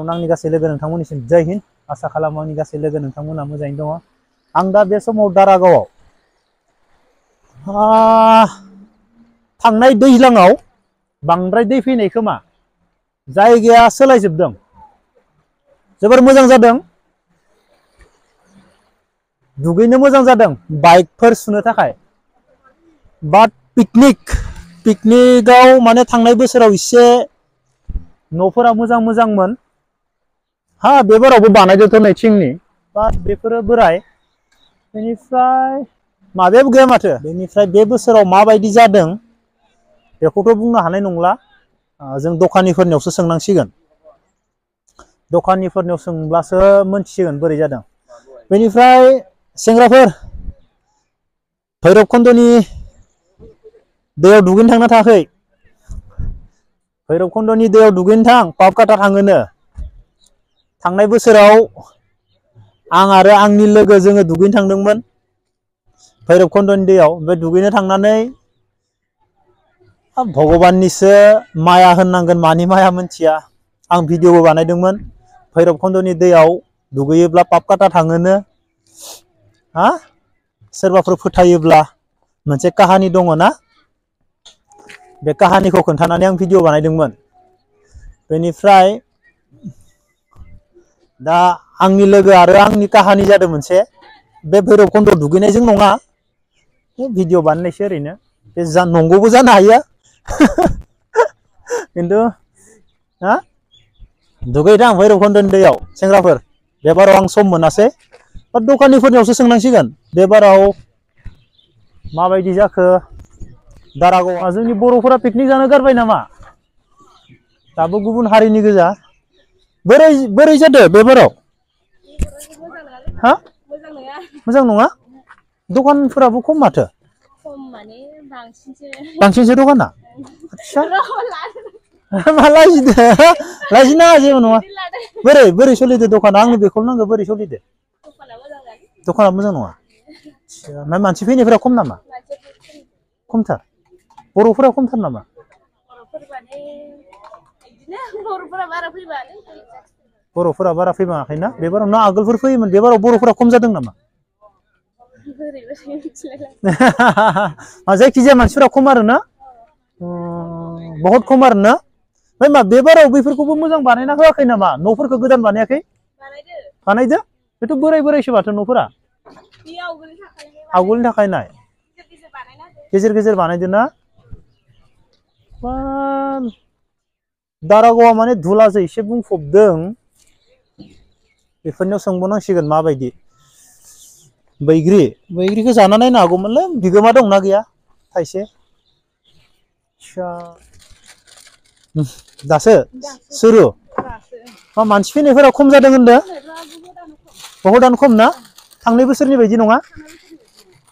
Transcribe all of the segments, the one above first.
गिबियावनो आंनि गासै लोगो नोंथांमोननिसिम जय हिन्द आसा खालामो आंनि गासै लोगो नोंथांमोना मोजाङैनो दङ। आं दा बे समाव दारागावआव थांनाय दैज्लाङाव बांद्राय दै फैनाय खोमा जायगाया सोलायजोबदों, जोबोर मोजां जादों, दुगैनो मोजां जादों बाइकफोर सुनो थाखाय। बाट पिकनिकआव माने थांनाय बोसोराव एसे न'फोरा मोजांमोन। हा बेबारावबो बानायदोंथ' नै थिंनि, बाट बेफोरो बोराय। बेनिफ्राय माबायाबो गैया माथो। बेनिफ्राय बे बोसोराव माबायदि जादों बेखौथ' बुंनो हानाय नंला, जों दखानिफोरनियावसो सोंनांसिगोन। दखानिफोरनियाव सोंब्लासो मोनथिसिगोन बोरै जादों। बेनिफ्राय सेंग्राफोर भैरबखुन्दनि दैयाव दुगैनो थांना थाङाखै? भैरबखुन्दनि दैयाव दुगैनो थां, पावकाटा थाङोनो। थांनाय बोसोराव आं आरो आंनि लोगो जोङो दुगैनो थांदोंमोन भैरबखुन्दनि दैयाव। ओमफ्राय दुगैनो थांनानै भगबाननिसो माया होननांगोन, मानि माया मोनथिया, आं भिडिअबो बानायदोंमोन। भैरबखुन्दनि दैयाव दुगैयोब्ला पापकाटा थाङोनो। हा सोरबाफोर फोथायोब्ला मोनसे काहानि दङ ना, बे काहानिखौ खोन्थानानै आं भिडिअ बानायदोंमोन। बेनिफ्राय दा आंनि लोगो आरो आंनि काहानि जादों मोनसे, बे भैरबकुन्द दुगैनायजों नङा, भिडिअ बानायनायसो ओरैनो। बे नंगौबो जानो हायो खिन्थु हा दुगैथां भैरबकुन्दनि दैयाव सेंग्राफोर। बेबाराव आं सम मोनासै, बाट दखानिफोरनियावसो सोंनांसिगोन बेबाराव माबायदि जाखो। दारागावआ जोंनि बर'फोरा पिकनिक जानो गारबाय नामा? दाबो गुबुन हारिनि गोजा। बोरै जादों बेबाराव? हा मोजां नङा? दखानफोराबो खम माथो। बांसिनसो दखाना? आदसा मा लाजिदो? लाजिनाङा, जेबो नङा। बोरै सोलिदो दखाना? आंनो बेखौल नांगौ, बोरै सोलिदो? दखाना मोजां नङा? ओमफ्राय मानसि फैनायफोरा खम नामा? खमथार? बर'फोरा खमथार नामा? बर'फोरा बारा फैबाङाखैना बेबाराव? ना आगोलफोर फैयोमोन, बेबाराव बर'फोरा खम जादों नामा? जायखिजाया मानसिफोरा खम आरो ना? बहुत खम आरो ना? ओमफ्राय मा बेबाराव बैफोरखौबो मोजां बानायना होआखै नामा? न'फोरखौ गोदान बानायाखै? बानायदो? बेथ' बोरायसो माथो न'फोरा। आवगोलनि थाखायनाय गेजेर गेजेर बानायदो ना? दारागावआ माने धुलाजों एसे बुंफबदों। बेफोरनियाव सोंबावनांसिगोन माबायदि। बैग्रिखौ जाना नायनो हागौमोनलै, बिगोमा दंना गैया थाइसे? दासो सुरु? मा मानसि फैनायफोरा खम जादों होनदों? बहुदानो खम ना? थांनाय बोसोरनि बायदि नङा?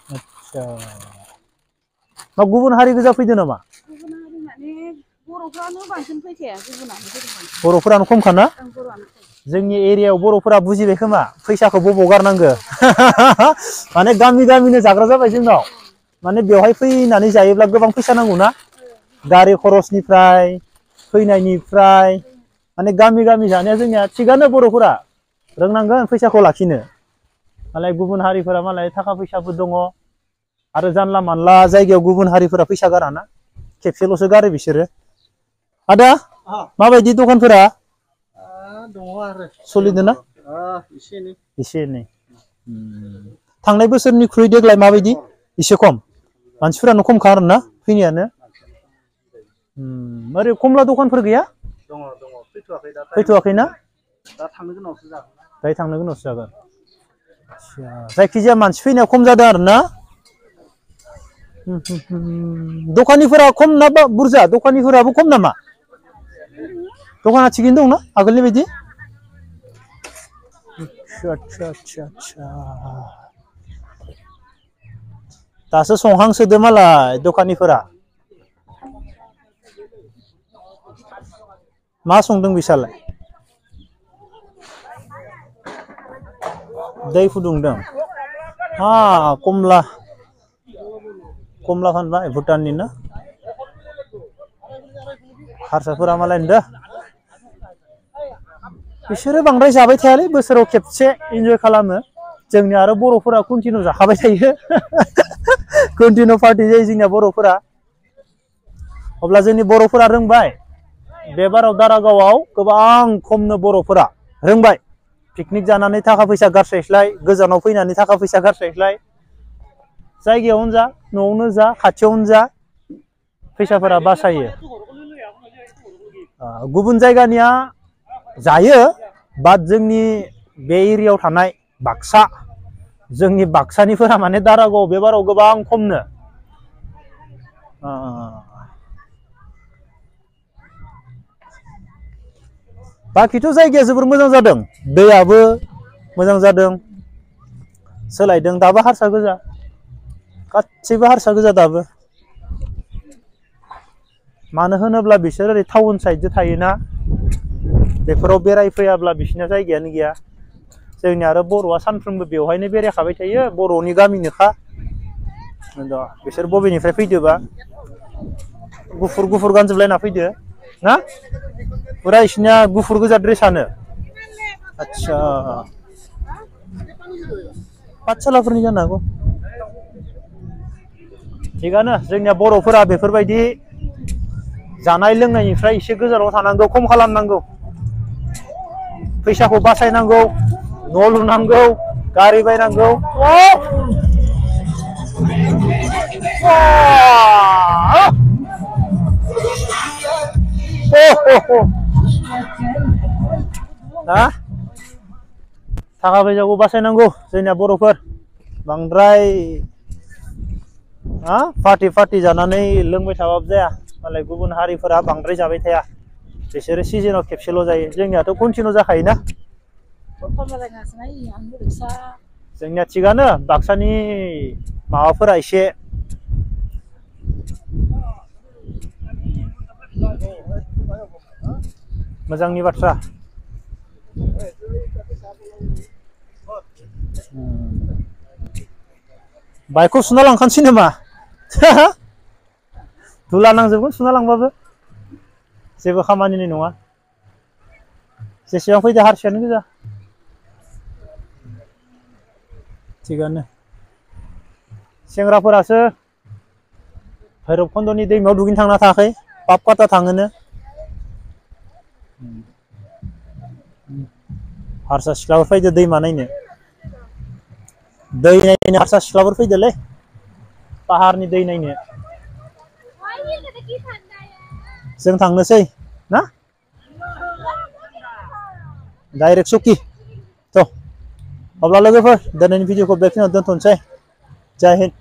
आदसा मा गुबुन हारि गोजा फैदो नामा? बर'फ्रानो बांसिन फैखाया, बर'फोरानो खमखाना? जोंनि एरियायाव बर'फोरा बुजिबाय खोमा फैसाखौ बबाव गारनांगो। माने गामिनो जाग्रा जाबाय जोंनाव। माने बेवहाय फैनानै जायोब्ला गोबां फैसा नांगौना, गारि खरसनिफ्राय फैनायनिफ्राय। माने गामि जानाया जोंनिया थिगानो, बर'फोरा रोंनांगोन फैसाखौ लाखिनो। मालाय गुबुन हारिफोरा मालाय थाखा फैसाफोर दङ आरो जानला मानला जायगायाव गुबुन हारिफोरा फैसा गाराना, खेबसेल'सो गारो बिसोरो। आदा माबायदि दखानफोरा? दङ आरो सोलिदों ना? एसे एनै। थांनाय बोसोरनिख्रुइ देग्लाय माबायदि? एसे खम? मानसिफोरानो खमखा आरोना फैनायानो? ओरै खमला दखानफोर गैया? दङ फैथ'वाखैना? दाहाय थांनो गोनांसो जागोन। जायखिजाया मानसि फैनाया खम जादों आरो ना? दखानिफोरा खम ना बुरजा? दखानिफोराबो खम नामा? दखाना थिगैनो दंना आगोलनि बायदि? आदसा दासो संहांसोदो मालाय दखानिफोरा। मा संदों बिसालाय? दै फुदुंदों? कमला फानबाय भुटाननि ना? हारसाफोरा मालाय नुदो बिसोरो बांद्राय जाबाय थायालै बोसोराव खेबसे एन्जय खालामो जोंनि आरो बर'फोरा कन्टिनिउ जाखाबाय थायो कन्टिनिउ पार्टि जायो जोंनिया बर'फोरा अब्ला जोंनि बर'फोरा रोंबाय बे बाराव दारागावआव गोबां खमनो बर'फोरा रोंबाय पिकनिक जानानै थाखा फैसा गारस्लायस्लाय गोजानाव फैनानै थाखा फैसा गारस्लायस्लाय जायगायावनो जा न'आवनो जा खाथियावनो जा फैसाफोरा बासायो गुबुन जायगानिया जायो बाट जोंनि बे एरियायाव थानाय बाक्सा जोंनि बाक्सानिफोरा माने दारागाव बे बाराव गोबां खमनो बाखिथ' जायगाया जोबोर मोजां जादों दैयाबो मोजां जादों सोलायदों दाबो हारसा गोजा गासैबो हारसा गोजा दाबो मानो होनोब्ला बिसोर ओरै टाउन साइडजों थायोना बेफोराव बेरायफैयाब्ला बिसोरना जायगायानो गैया जोंनि आरो बर'आ सानफ्रोमबो बेवहायनो बेरायखाबाय थायो बर'नि गामिनोखा बिसोर बबेनिफ्राय फैदोबा गुफुर गुफुर गानजोबलायना फैदो ना फुरा इसिना गुफुर गोजा ड्रेसानो आच्छा पाठसालाफोरनि जानो हागौ थिगानो जोंनिया बर'फोरा बेफोरबायदि जानाय लोंनायनिफ्राय एसे गोजानाव थानांगौ खम खालामनांगौ फैसाखौ बासायनांगौ न' लुनांगौ गारि बायनांगौ थाखा फैसाखौ बासायनांगौ जोंनिया बर'फोर बांद्राय पार्टि जानानै लोंबाय थाबाबो जाया मालाय गुबुन हारिफोरा बांद्राय जाबाय थाया बिसोरो सिजनाव खेबसेल' जायो जोंनियाथ' कन्टिनिउ जाखायोना जोंनिया थिगानो बाक्सानि माबाफोरा एसे मोजांनि बाथ्रा बाइकखौ सुना लांखानोसै नामा धुला नांजोबगोन सुना लांबाबो जेबो खामानिनि नङा जेसेबां फैदो हारसायानो गोजा थिगानो सेंग्राफोरासो भैरबखुन्दनि दैमायाव दुगैनो थांना थायाखै पापकाटा थाङोनो हारसा सिख्लाफोर फैदो दैमा नायनो दै नायनो हारसा सिख्लाफोर फैदोलै पाहारनि दै नायनो जों थांनोसै ना डाइरेक्ट सकि थ' अब्ला लोगोफोर दिनैनि भिडिअखौ बेखिनियाव दोनथ'नोसै जय हिन्द।